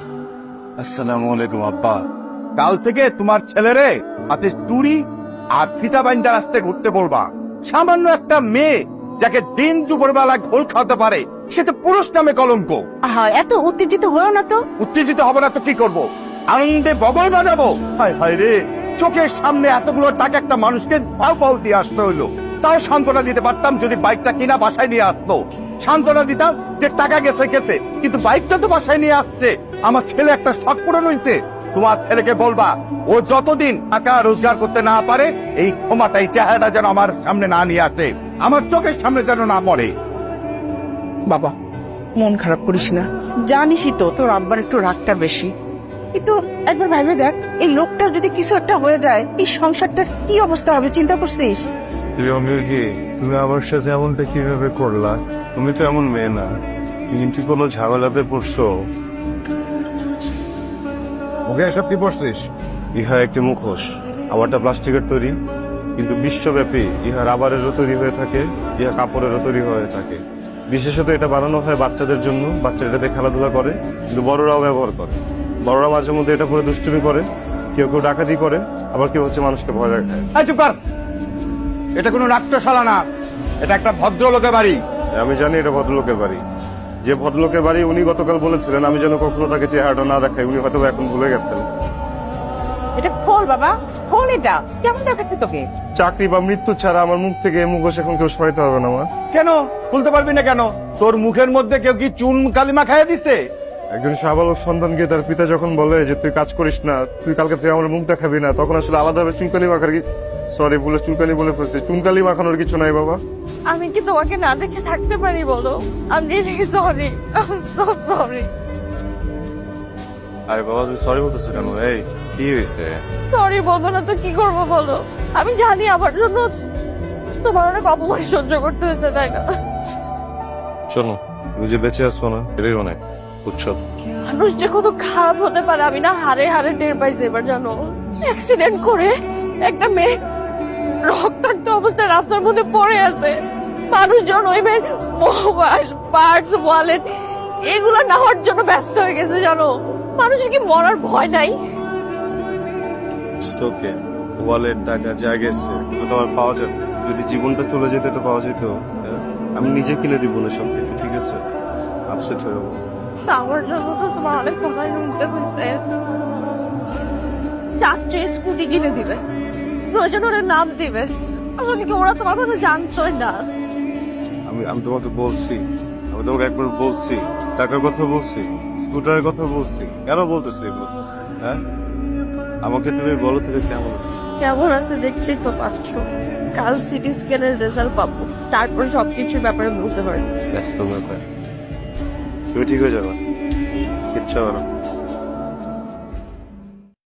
আসসালামু আলাইকুম আব্বা। কাল থেকে তোমার ছেলেরে হাতে চুড়ি আর ফিতা বাইন্দা রাস্তায় ঘুরতে বলবা। সামান্য একটা মেয়ে যাকে দিন দুপুর বেলা ঘোল খাওয়াতে পারে, সে তো পুরুষ নামে কলঙ্ক। এত উত্তেজিত হয়েও না তো। উত্তেজিত হবে না তো কি করব? আনন্দে বগল বাজাবো। হায় হায় রে, চোখের সামনে এতগুলো টাকা একটা মানুষকে পাও পাও দিয়ে আসতে হইলো। তাও সান্ত্বনা দিতে পারতাম যদি বাইকটা কিনা বাসায় নিয়ে আসতো। সান্ত্বনা দিতাম যে টাকা গেছে গেছে, কিন্তু বাইকটা তো বাসায় নিয়ে আসছে। আমার ছেলে একটা শখ পূরণ হইছে। তোমার ছেলেকে বলবা, ও যতদিন টাকা রোজগার করতে না পারে, এই ক্ষমাটাই চেহারা যেন আমার সামনে না নিয়ে আসে, আমার চোখের সামনে যেন না পড়ে। বাবা, মন খারাপ করিস না। জানিসই তো তোর আব্বার একটু রাগটা বেশি, কিন্তু একবার ভাবে দেখ, এই লোকটার যদি কিছু একটা হয়ে যায়, এই সংসারটার কি অবস্থা হবে চিন্তা করছিস? তুমি আমার সাথে এমনটা কিভাবে করলা? তুমি তো এমন মেয়ে না, কিন্তু কোনো ঝামেলাতে পড়ছো। মুখে এসব কি পড়ছিস? ইহা একটি মুখোশ, আমারটা প্লাস্টিকের তৈরি, কিন্তু বিশ্বব্যাপী ইহা রাবারেরও তৈরি হয়ে থাকে, ইহা কাপড়েরও তৈরি হয়ে থাকে। বিশেষত এটা বানানো হয় বাচ্চাদের জন্য, বাচ্চারা এটাতে খেলাধুলা করে, কিন্তু বড়রাও ব্যবহার করে। বড়রা মাঝে মধ্যে এটা পরে দুষ্টুমি করে, কেউ কেউ ডাকাতি করে, আবার কেউ হচ্ছে মানুষকে ভয় দেখায়। এই চুপ কর। এটা কোনো নাট্যশালা না, এটা একটা ভদ্রলোকের বাড়ি। আমি জানি এটা ভদ্রলোকের বাড়ি। যে ভদ্রলোকের বাড়ি উনি গতকাল বলেছিলেন আমি যেন কখনো তাকে চেহারাটা না দেখাই, উনি হয়তো এখন ভুলে গেছেন। এটা খোল বাবা, খোল। এটা কেমন দেখাচ্ছে তোকে? চাকরি বা মৃত্যু ছাড়া আমার মুখ থেকে এই মুখোশ এখন কেউ সরাইতে হবে না। আমার কেন খুলতে পারবি না কেন? তোর মুখের মধ্যে কেউ কি চুন কালিমা খাইয়ে দিছে? একজন সাবালক সন্তানকে তার পিতা যখন বলে যে তুই কাজ করিস না, তুই কালকে থেকে আমার মুখ দেখাবি না, তখন আসলে আলাদাভাবে চুনকালি মাখার সরি বলে চুনকালি বলে ফেলছি, চুনকালি মাখানোর কিছু নাই বাবা। আমি কি তোমাকে না দেখে থাকতে পারি বলো? আমি রিয়েলি সরি, সো সরি। আরে বাবা তুই সরি বলতেছিস কেন? এই কি হয়েছে? সরি বলবো না তো কি করবো বলো? আমি জানি আমার জন্য তোমার অনেক অপমান সহ্য করতে হয়েছে, তাই না? শোনো, তুমি যে বেঁচে আসছো না এটাই অনেক, বুঝছো? মানুষ যে কত খারাপ হতে পারে আমি না হারে হারে টের পাইছি এবার, জানো? অ্যাক্সিডেন্ট করে একটা মেয়ে রক্তাক্ত অবস্থায় রাস্তার মধ্যে পড়ে আছে। মানুষজন ওই মেয়ের মোবাইল, পার্টস, ওয়ালেট এগুলো নেওয়ার জন্য ব্যস্ত হয়ে গেছে, জানো? মানুষের কি মরার ভয় নাই? ওকে, ওয়ালেট টাকা যা গেছে ওটা আমার পাওয়া যাবে। যদি জীবনটা চলে যেত এটা পাওয়া যেত, হ্যাঁ? আমি নিজে কিনে দিব না সবকিছু, ঠিক আছে? আপসেট হয়ে যাবো। আমার জন্য তো তোমার অনেক কথাই শুনতে হয়েছে। চাচ্ছে স্কুটি কিনে দিবে, প্রয়োজন হলে নাম দিবে, আসলে কি ওরা তোমার কথা জানতোই না? আমি তোমাকে বলছি, আমি তোমাকে একবার বলছি, টাকার কথা বলছি, স্কুটারের কথা বলছি, কেন বলতেছি এগুলো? হ্যাঁ, আমাকে তুমি বলো থেকে কেমন আছে? কেমন আছে দেখতেই তো পাচ্ছ। কাল সিটি স্ক্যানের রেজাল্ট পাবো, তারপর সবকিছুর ব্যাপারে বলতে পারবো। ব্যস্ত ব্যাপার, তুমি ঠিক হয়ে যাবে, কিচ্ছু হবে না।